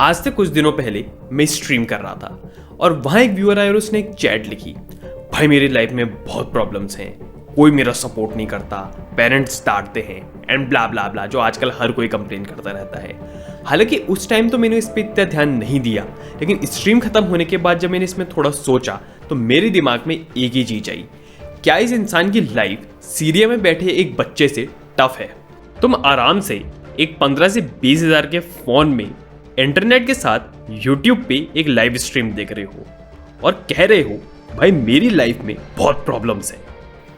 आज से कुछ दिनों पहले मैं स्ट्रीम कर रहा था और वहां एक व्यूअर आया और उसने एक चैट लिखी, भाई मेरी लाइफ में बहुत प्रॉब्लम्स हैं, कोई मेरा सपोर्ट नहीं करता, पेरेंट्स डांटते हैं एंड ब्ला ब्ला ब्ला, जो आजकल हर कोई कंप्लेन करता रहता है। हालांकि उस टाइम तो मैंने इस पर इतना ध्यान नहीं दिया, लेकिन स्ट्रीम खत्म होने के बाद जब मैंने इसमें थोड़ा सोचा तो मेरे दिमाग में एक ही चीज आई, क्या इस इंसान की लाइफ सीरिया में बैठे एक बच्चे से टफ है? तुम आराम से एक 15 से 20 हज़ार के फोन में इंटरनेट के साथ यूट्यूब पे एक लाइव स्ट्रीम देख रहे हो और कह रहे हो भाई मेरी लाइफ में बहुत प्रॉब्लम्स हैं।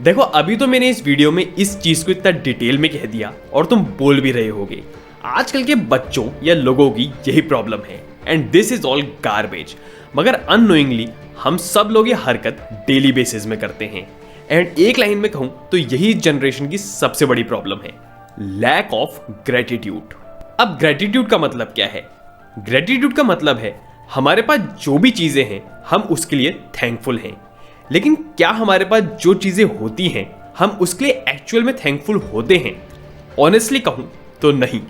देखो अभी तो मैंने इस वीडियो में इस चीज को इतना डिटेल में कह दिया और तुम बोल भी रहे होगे आजकल के बच्चों या लोगों की यही प्रॉब्लम है and this is all garbage. मगर अननोइंगली हम सब लोग ये हरकत डेली बेसिस में करते हैं एंड एक लाइन में कहूं तो यही जनरेशन की सबसे बड़ी प्रॉब्लम है, लैक ऑफ ग्रेटिट्यूड। अब ग्रेटिट्यूड का मतलब क्या है? ग्रेटिट्यूड का मतलब है हमारे पास जो भी चीजें हैं हम उसके लिए थैंकफुल हैं, लेकिन क्या हमारे पास जो चीजें होती हैं हम उसके लिए एक्चुअल में थैंकफुल होते हैं? ऑनेस्टली कहूं तो नहीं।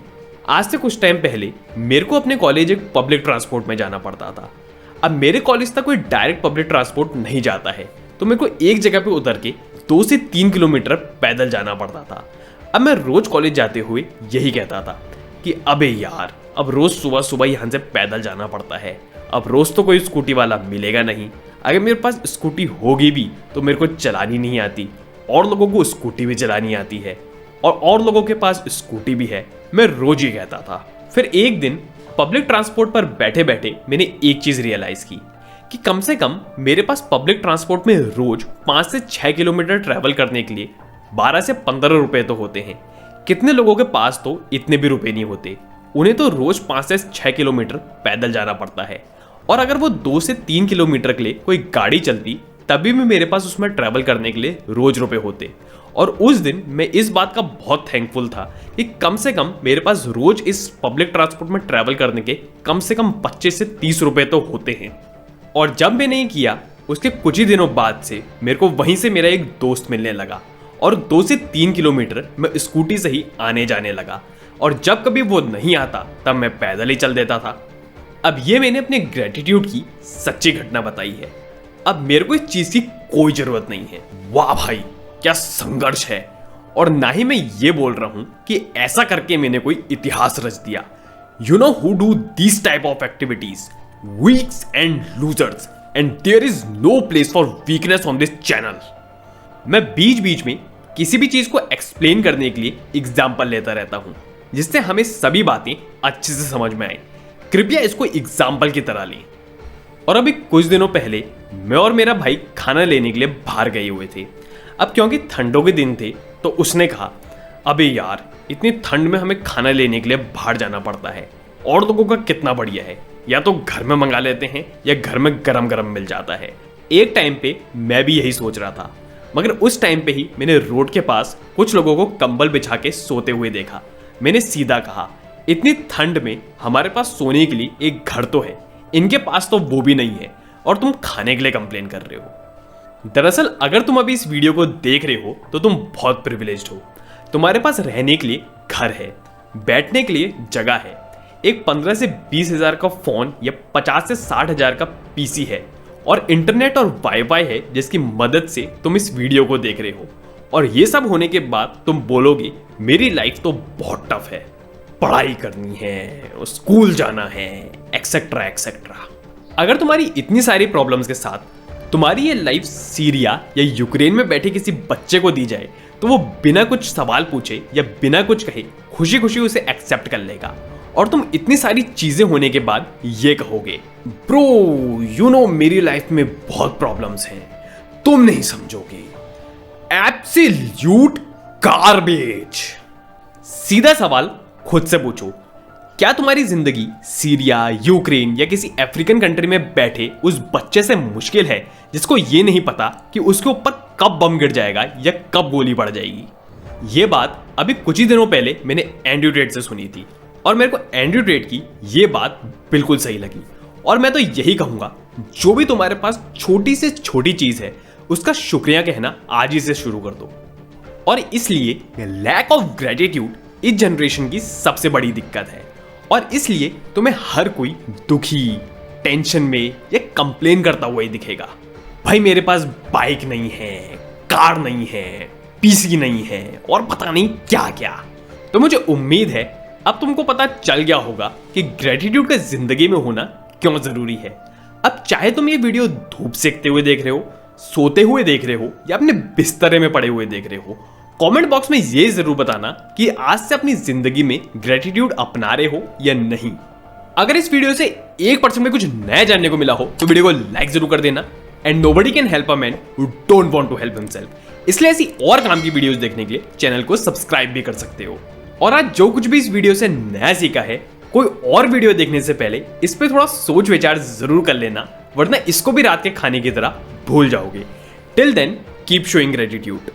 आज से कुछ टाइम पहले मेरे को अपने कॉलेज एक पब्लिक ट्रांसपोर्ट में जाना पड़ता था। अब मेरे कॉलेज तक कोई डायरेक्ट पब्लिक ट्रांसपोर्ट नहीं जाता है, तो मेरे को एक जगह पे उतर के 2 से 3 किलोमीटर पैदल जाना पड़ता था। अब मैं रोज कॉलेज जाते हुए यही कहता था कि अबे यार अब रोज सुबह सुबह यहां से पैदल जाना पड़ता है, अब रोज तो कोई स्कूटी वाला मिलेगा नहीं, अगर मेरे पास स्कूटी होगी भी तो मेरे को चलानी नहीं आती, और लोगों को स्कूटी भी चलानी आती है और लोगों के पास स्कूटी भी है, मैं रोज ही कहता था। फिर एक दिन पब्लिक ट्रांसपोर्ट पर बैठे बैठे मैंने एक चीज रियलाइज की कि कम से कम मेरे पास पब्लिक ट्रांसपोर्ट में रोज 5 से 6 किलोमीटर ट्रैवल करने के लिए 12 से 15 रुपए तो होते हैं। कितने लोगों के पास तो इतने भी रुपए नहीं होते, उन्हें तो रोज 5 से 6 किलोमीटर पैदल जाना पड़ता है, और अगर वो 2 से 3 किलोमीटर के लिए कोई गाड़ी चलती तभी भी मेरे पास उसमें ट्रैवल करने के लिए रोज रुपए होते। और उस दिन मैं इस बात का बहुत थैंकफुल था कि कम से कम मेरे पास रोज इस पब्लिक ट्रांसपोर्ट में ट्रैवल करने के कम से कम 25 से 30 रुपए तो होते हैं। और जब मैंने ये किया उसके कुछ ही दिनों बाद से मेरे को वहीं से मेरा एक दोस्त मिलने लगा और 2 से 3 किलोमीटर मैं स्कूटी से ही आने जाने लगा, और जब कभी वो नहीं आता तब मैं पैदल ही चल देता था। अब ये मैंने अपने ग्रेटिट्यूड की सच्ची घटना बताई है। अब मेरे को इस चीज की कोई जरूरत नहीं है, वाह भाई क्या संघर्ष है, और ना ही मैं ये बोल रहा हूं कि ऐसा करके मैंने कोई इतिहास रच दिया। You know who do this type of activities? Weeks and losers, and there is no place for weakness on this channel. मैं बीच बीच में किसी भी चीज को एक्सप्लेन करने के लिए एग्जाम्पल लेता रहता हूं जिससे हमें सभी बातें अच्छे से समझ में आए। कृपया इसको एग्जाम्पल की तरह लें। और अभी कुछ दिनों पहले मैं और मेरा भाई खाना लेने के लिए बाहर गए हुए थे। अब क्योंकि ठंडों के दिन थे तो उसने कहा अबे यार इतनी ठंड में हमें खाना लेने के लिए बाहर जाना पड़ता है, और लोगों का कितना बढ़िया है, या तो घर में मंगा लेते हैं या घर में गरम गरम मिल जाता है। एक टाइम पे मैं भी यही सोच रहा था, मगर उस टाइम पे ही मैंने रोड के पास कुछ लोगों को कंबल बिछा के सोते हुए देखा। मैंने सीधा कहा इतनी ठंड में हमारे पास सोने के लिए एक घर तो है, इनके पास तो वो भी नहीं है और तुम खाने के लिए कंप्लेन कर रहे हो। दरअसल अगर तुम अभी इस वीडियो को देख रहे हो तो तुम बहुत प्रिविलेज्ड हो। तुम्हारे पास रहने के लिए घर है, बैठने के लिए जगह है, एक 15 से 20 हज़ार का फोन या 50 से 60 हज़ार का पीसी है, और इंटरनेट और वाईफाई है जिसकी मदद से तुम इस वीडियो को देख रहे हो। और ये सब होने के बाद तुम बोलोगे मेरी लाइफ तो बहुत टफ है, पढ़ाई करनी है, स्कूल जाना है, एक्सेट्रा एक्सेट्रा। अगर तुम्हारी इतनी सारी प्रॉब्लम्स के साथ तुम्हारी ये लाइफ सीरिया या यूक्रेन में बैठे किसी बच्चे को दी जाए तो वो बिना कुछ सवाल पूछे या बिना कुछ कहे खुशी खुशी उसे एक्सेप्ट कर लेगा, और तुम इतनी सारी चीजें होने के बाद ये कहोगे ब्रो यू नो मेरी लाइफ में बहुत प्रॉब्लम्स हैं, तुम नहीं समझोगे। Absolute garbage. सीधा सवाल खुद से पूछो, क्या तुम्हारी जिंदगी सीरिया, यूक्रेन या किसी अफ्रीकन कंट्री में बैठे उस बच्चे से मुश्किल है जिसको ये नहीं पता कि उसके ऊपर कब बम गिर जाएगा या कब गोली पड़ जाएगी? ये बात अभी कुछ ही दिनों पहले मैंने एंड्रयू टेट से सुनी थी, और मेरे को एंड्रयू टेट की ये बात बिल्कुल सही लगी। और मैं तो यही कहूंगा जो भी तुम्हारे पास छोटी से छोटी चीज है उसका शुक्रिया कहना आज ही से शुरू कर दो। और इसलिए लैक ऑफ ग्रेटिट्यूड इस जनरेशन की सबसे बड़ी दिक्कत है, और इसलिए तुम्हें हर कोई दुखी, टेंशन में या कंप्लेन करता हुआ ही दिखेगा। भाई मेरे पास बाइक नहीं है, कार नहीं है, पीसी नहीं है और पता नहीं क्या क्या। तो मुझे उम्मीद है अब तुमको पता चल गया होगा कि ग्रेटिट्यूड का जिंदगी में होना क्यों जरूरी है। अब चाहे तुम ये वीडियो धूप सेकते हुए देख रहे हो, सोते हुए देख रहे हो या अपने बिस्तरे में पड़े हुए देख रहे हो, कमेंट बॉक्स में ये जरूर बताना कि आज से अपनी जिंदगी में ग्रेटिट्यूड अपना रहे हो या नहीं। अगर इस वीडियो से 1% में कुछ नया जानने को मिला हो तो वीडियो को लाइक जरूर कर देना। And nobody can help a man who don't want to help himself. इसलिए ऐसी और काम की वीडियोस देखने के लिए चैनल को सब्सक्राइब भी कर सकते हो। और आज जो कुछ भी इस वीडियो से नया सीखा है, कोई और वीडियो देखने से पहले इस पे थोड़ा सोच विचार जरूर कर लेना, वरना इसको भी रात के खाने की तरह भूल जाओगे। Till then keep showing gratitude.